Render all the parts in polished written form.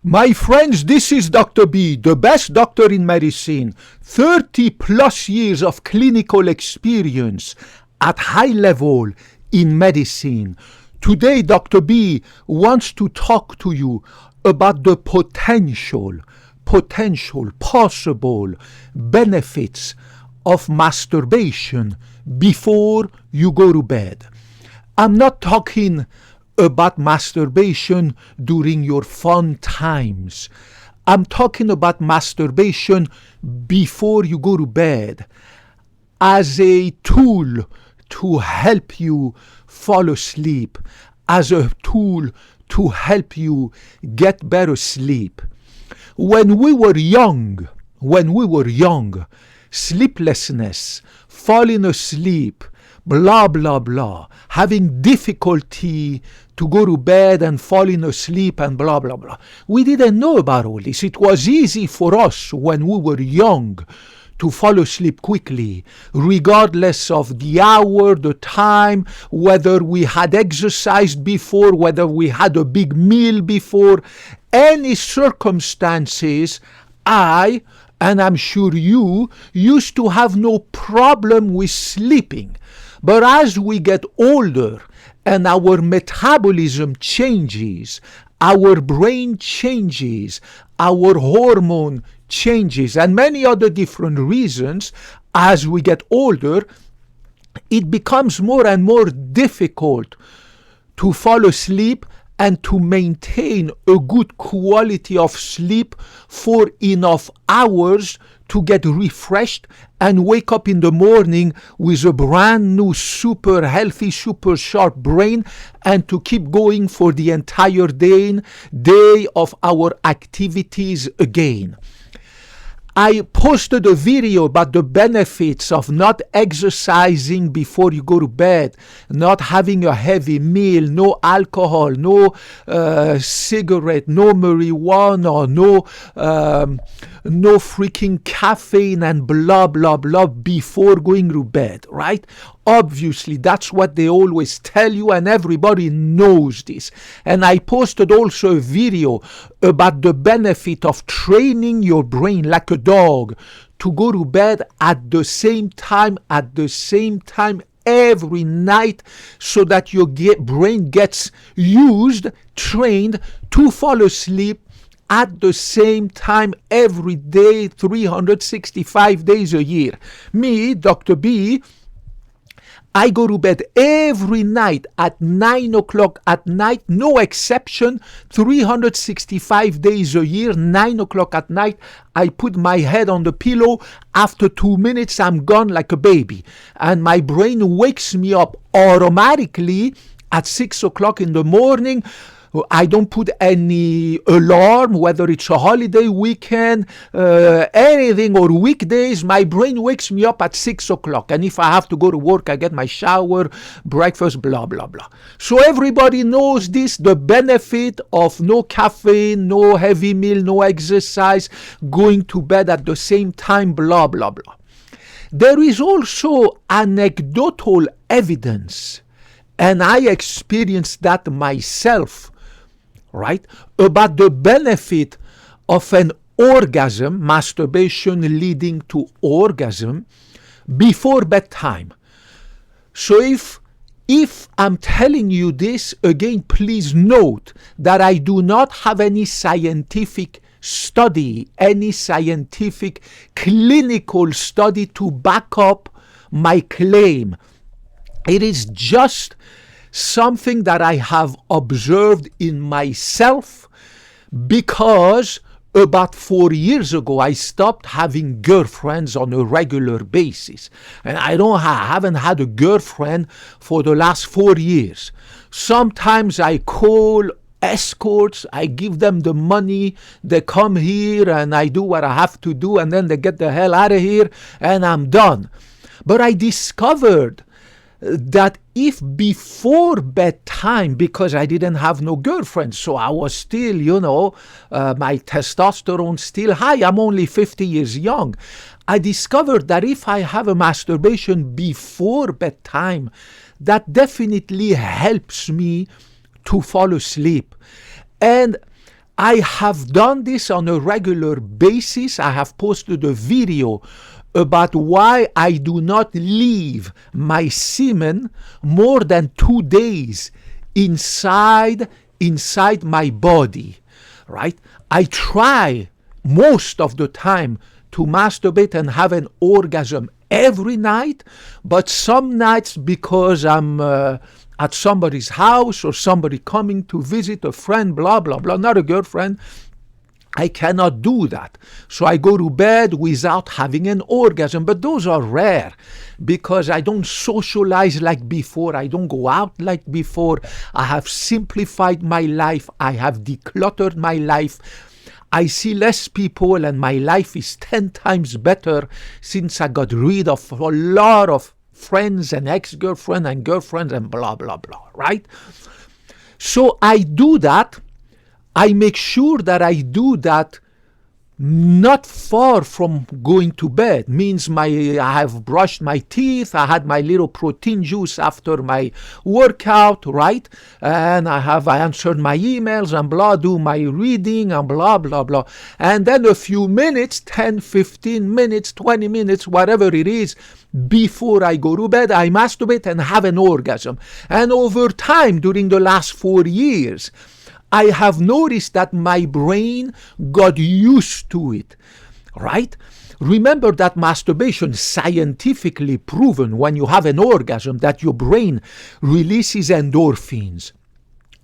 My friends, this is Dr. B, the best doctor in medicine. 30 plus years of clinical experience at high level in medicine. Today, Dr. B wants to talk to you about the possible benefits of masturbation before you go to bed. I'm not talking about masturbation during your fun times. I'm talking about masturbation before you go to bed as a tool to help you fall asleep, as a tool to help you get better sleep. When we were young, sleeplessness, falling asleep, blah, blah, blah, having difficulty to go to bed and falling asleep and blah, blah, blah. We didn't know about all this. It was easy for us when we were young to fall asleep quickly, regardless of the hour, the time, whether we had exercised before, whether we had a big meal before, any circumstances. I, and I'm sure you, used to have no problem with sleeping. But as we get older and our metabolism changes, our brain changes, our hormone changes, and many other different reasons, as we get older, it becomes more and more difficult to fall asleep and to maintain a good quality of sleep for enough hours to get refreshed and wake up in the morning with a brand new, super healthy, super sharp brain, and to keep going for the entire day of our activities again. I posted a video about the benefits of not exercising before you go to bed, not having a heavy meal, no alcohol, no cigarette, no marijuana, no freaking caffeine and blah, blah, blah before going to bed, right? Obviously, that's what they always tell you, and everybody knows this. And I posted also a video about the benefit of training your brain like a dog to go to bed at the same time every night, so that your brain gets trained to fall asleep at the same time every day, 365 days a year. Me, Dr. B, I go to bed every night at 9 o'clock at night, no exception, 365 days a year, 9 o'clock at night. I put my head on the pillow. After 2 minutes, I'm gone like a baby. And my brain wakes me up automatically at 6 o'clock in the morning. I don't put any alarm, whether it's a holiday weekend, anything, or weekdays. My brain wakes me up at 6 o'clock. And if I have to go to work, I get my shower, breakfast, blah, blah, blah. So everybody knows this, the benefit of no caffeine, no heavy meal, no exercise, going to bed at the same time, blah, blah, blah. There is also anecdotal evidence, and I experienced that myself, right, about the benefit of an orgasm, masturbation leading to orgasm, before bedtime. So if I'm telling you this, again, please note that I do not have any scientific study, any scientific clinical study to back up my claim. It is just something that I have observed in myself, because about 4 years ago I stopped having girlfriends on a regular basis, and I haven't had a girlfriend for the last 4 years. Sometimes I call escorts, I give them the money, they come here and I do what I have to do, and then they get the hell out of here and I'm done. But I discovered that if before bedtime, because I didn't have no girlfriend, so I was still, my testosterone still high, I'm only 50 years young, I discovered that if I have a masturbation before bedtime, that definitely helps me to fall asleep. And I have done this on a regular basis. I have posted a video about why I do not leave my semen more than 2 days inside my body, right? I try most of the time to masturbate and have an orgasm every night, but some nights, because I'm at somebody's house or somebody coming to visit, a friend, blah, blah, blah, not a girlfriend, I cannot do that. So I go to bed without having an orgasm. But those are rare because I don't socialize like before. I don't go out like before. I have simplified my life. I have decluttered my life. I see less people and my life is 10 times better since I got rid of a lot of friends and ex-girlfriend and girlfriends and blah, blah, blah, right? So I do that. I make sure that I do that not far from going to bed. Means I have brushed my teeth, I had my little protein juice after my workout, right? And I answered my emails and blah, do my reading and blah, blah, blah. And then a few minutes, 10, 15 minutes, 20 minutes, whatever it is, before I go to bed, I masturbate and have an orgasm. And over time, during the last 4 years, I have noticed that my brain got used to it, right? Remember that masturbation, scientifically proven, when you have an orgasm, that your brain releases endorphins,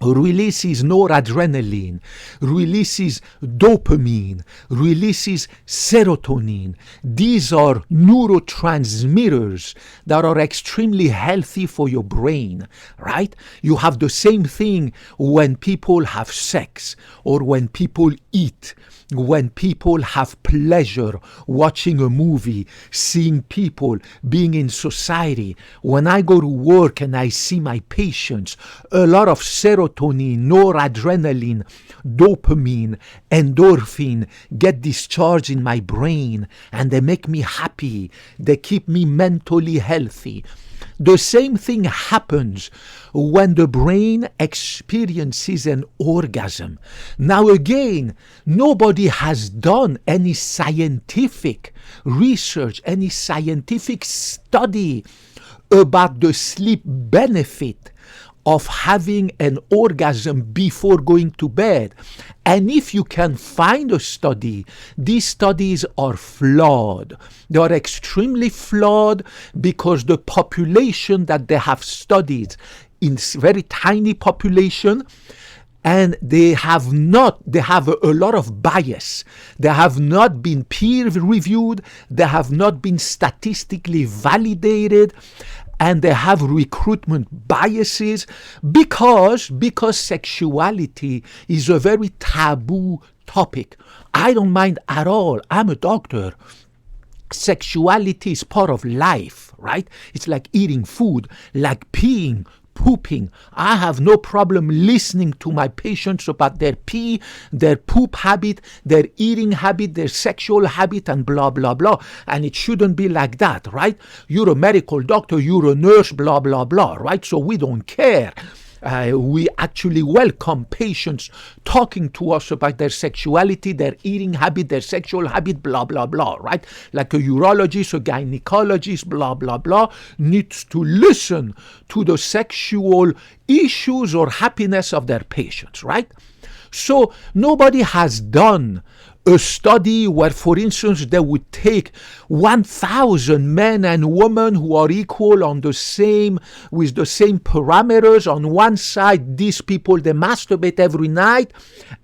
releases noradrenaline, releases dopamine, releases serotonin. These are neurotransmitters that are extremely healthy for your brain, right? You have the same thing when people have sex or when people eat. When people have pleasure watching a movie, seeing people, being in society. When I go to work and I see my patients, a lot of serotonin, noradrenaline, dopamine, endorphin get discharged in my brain and they make me happy. They keep me mentally healthy. The same thing happens when the brain experiences an orgasm. Now again, nobody has done any scientific research, any scientific study about the sleep benefit of having an orgasm before going to bed. And if you can find a study, these studies are flawed. They are extremely flawed because the population that they have studied in very tiny population, and they have a lot of bias. They have not been peer reviewed. They have not been statistically validated. And they have recruitment biases because sexuality is a very taboo topic. I don't mind at all. I'm a doctor. Sexuality is part of life, right? It's like eating food, like peeing, pooping. I have no problem listening to my patients about their pee, their poop habit, their eating habit, their sexual habit, and blah, blah, blah. And it shouldn't be like that, right? You're a medical doctor, you're a nurse, blah, blah, blah, right? So we don't care. We actually welcome patients talking to us about their sexuality, their eating habit, their sexual habit, blah, blah, blah, right? Like a urologist, a gynecologist, blah, blah, blah, needs to listen to the sexual issues or happiness of their patients, right? So nobody has done a study where, for instance, they would take 1,000 men and women who are equal on the same, with the same parameters. On one side, these people, they masturbate every night,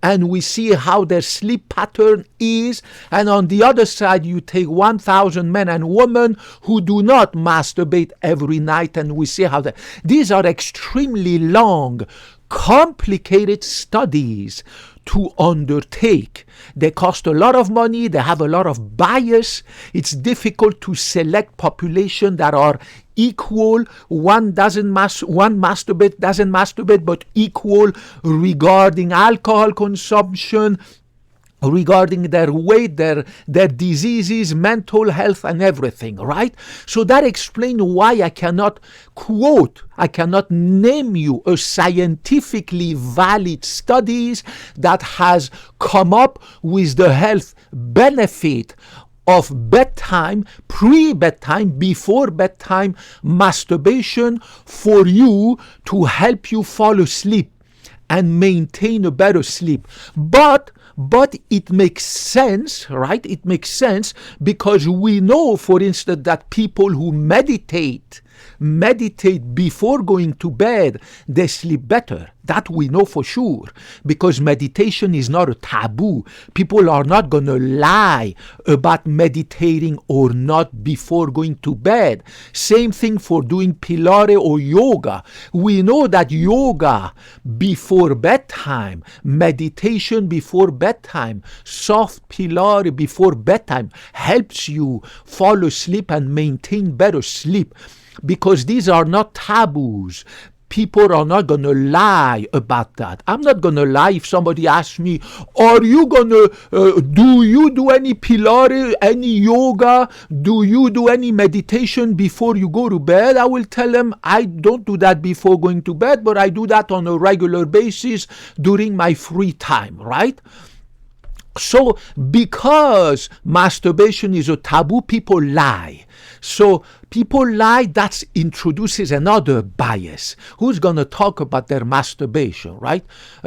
and we see how their sleep pattern is. And on the other side, you take 1,000 men and women who do not masturbate every night, and we see how these are extremely long, complicated studies to undertake. They cost a lot of money. They have a lot of bias. It's difficult to select population that are equal. One doesn't masturbate, but equal regarding alcohol consumption, regarding their weight, their diseases, mental health, and everything, right? So that explains why I cannot name you a scientifically valid studies that has come up with the health benefit of bedtime, pre-bedtime, before bedtime masturbation for you to help you fall asleep and maintain a better sleep. But it makes sense, right? It makes sense because we know, for instance, that people who meditate before going to bed, they sleep better. That we know for sure, because meditation is not a taboo. People are not going to lie about meditating or not before going to bed. Same thing for doing PILATE or yoga. We know that yoga before bedtime, meditation before bedtime, soft PILATE before bedtime helps you fall asleep and maintain better sleep, because these are not taboos. People are not going to lie about that. I'm not going to lie if somebody asks me, are you going to, do you do any PILATE, any yoga? Do you do any meditation before you go to bed? I will tell them, I don't do that before going to bed, but I do that on a regular basis during my free time, right? So because masturbation is a taboo, people lie. So people lie, that introduces another bias. Who's going to talk about their masturbation, right?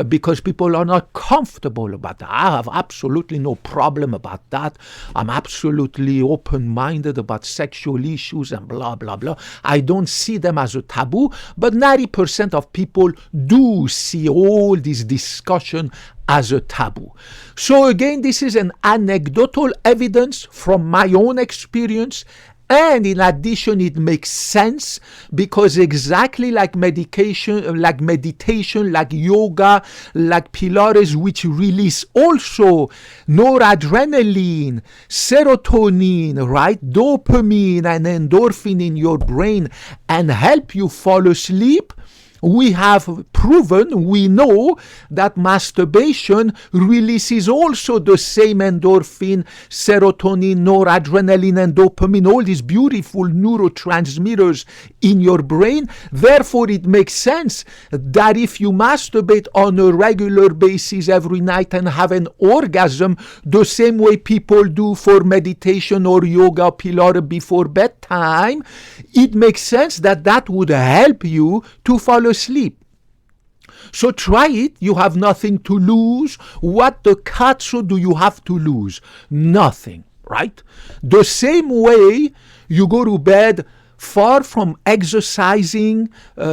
Because people are not comfortable about that. I have absolutely no problem about that. I'm absolutely open-minded about sexual issues and blah, blah, blah. I don't see them as a taboo, but 90% of people do see all this discussion as a taboo. So again, this is an anecdotal evidence from my own experience. And in addition, it makes sense because exactly like meditation, like yoga, like Pilates, which release also noradrenaline, serotonin, right, dopamine and endorphin in your brain and help you fall asleep, we have proven, we know that masturbation releases also the same endorphin, serotonin, noradrenaline, and dopamine, all these beautiful neurotransmitters in your brain. Therefore, it makes sense that if you masturbate on a regular basis every night and have an orgasm, the same way people do for meditation or yoga or Pilates before bedtime, it makes sense that that would help you to fall asleep. So try it. You have nothing to lose. What the cazzo do you have to lose? Nothing, right? The same way you go to bed far from exercising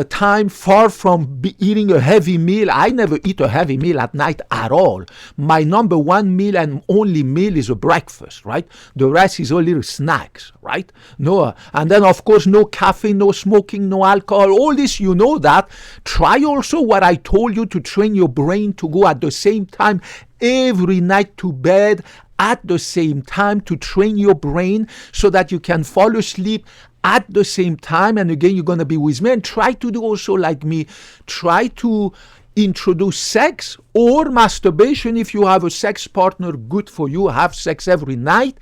time, far from eating a heavy meal. I never eat a heavy meal at night at all. My number one meal and only meal is a breakfast, right? The rest is all little snacks, right? No, and then of course no caffeine, no smoking, no alcohol. All this, you know that. Try also what I told you to train your brain to go at the same time every night to bed at the same time, to train your brain so that you can fall asleep at the same time. And again, you're going to be with me, and try to do also like me. Try to introduce sex or masturbation. If you have a sex partner, good for you. Have sex every night.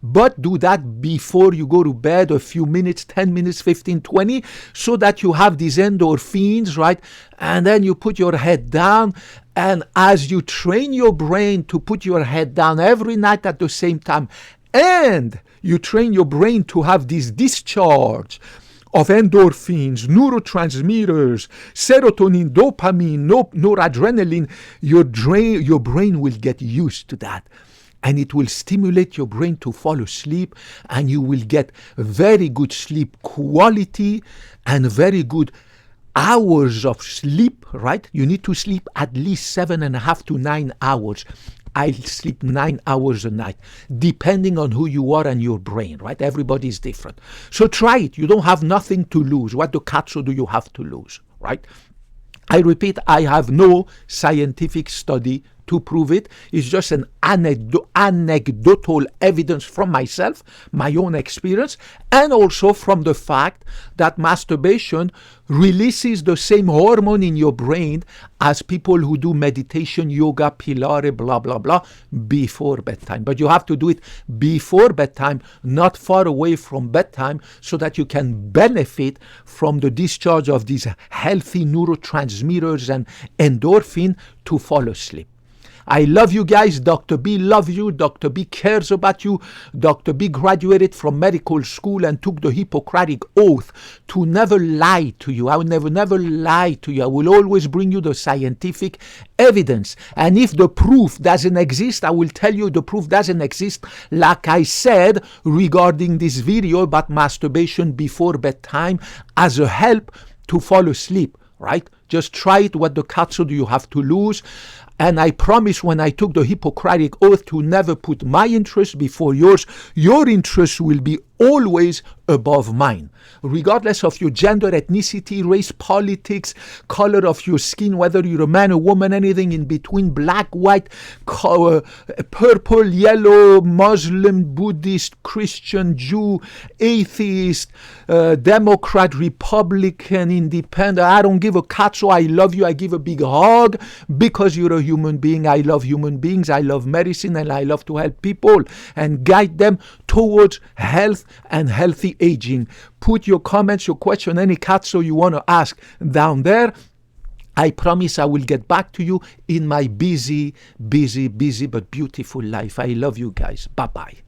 But do that before you go to bed, a few minutes, 10 minutes, 15, 20, so that you have these endorphins, right? And then you put your head down. And as you train your brain to put your head down every night at the same time, and you train your brain to have this discharge of endorphins, neurotransmitters, serotonin, dopamine, noradrenaline, your brain will get used to that. And it will stimulate your brain to fall asleep, and you will get very good sleep quality and very good hours of sleep, right? You need to sleep at least 7.5 to 9 hours. I sleep 9 hours a night, depending on who you are and your brain, right? Everybody is different. So try it. You don't have nothing to lose. What the cazzo do you have to lose, right? I repeat, I have no scientific study to prove it. It's just an anecdotal evidence from myself, my own experience, and also from the fact that masturbation releases the same hormone in your brain as people who do meditation, yoga, PILATE, blah, blah, blah, before bedtime. But you have to do it before bedtime, not far away from bedtime, so that you can benefit from the discharge of these healthy neurotransmitters and endorphin to fall asleep. I love you guys. Dr. B loves you. Dr. B cares about you. Dr. B graduated from medical school and took the Hippocratic Oath to never lie to you. I will never lie to you. I will always bring you the scientific evidence. And if the proof doesn't exist, I will tell you the proof doesn't exist, like I said regarding this video about masturbation before bedtime as a help to fall asleep, right? Just try it. What the cazzo do you have to lose? And I promise, when I took the Hippocratic Oath, to never put my interest before yours. Your interest will be always above mine, regardless of your gender, ethnicity, race, politics, color of your skin, whether you're a man, a woman, anything in between, black, white, purple, yellow, Muslim, Buddhist, Christian, Jew, atheist, Democrat, Republican, independent. I don't give a cazzo. I love you. I give a big hug because you're a human being. I love human beings. I love medicine, and I love to help people and guide them towards health and healthy aging. Put your comments, your question, any cazzo you want to ask down there. I promise I will get back to you in my busy but beautiful life. I love you guys. Bye-bye.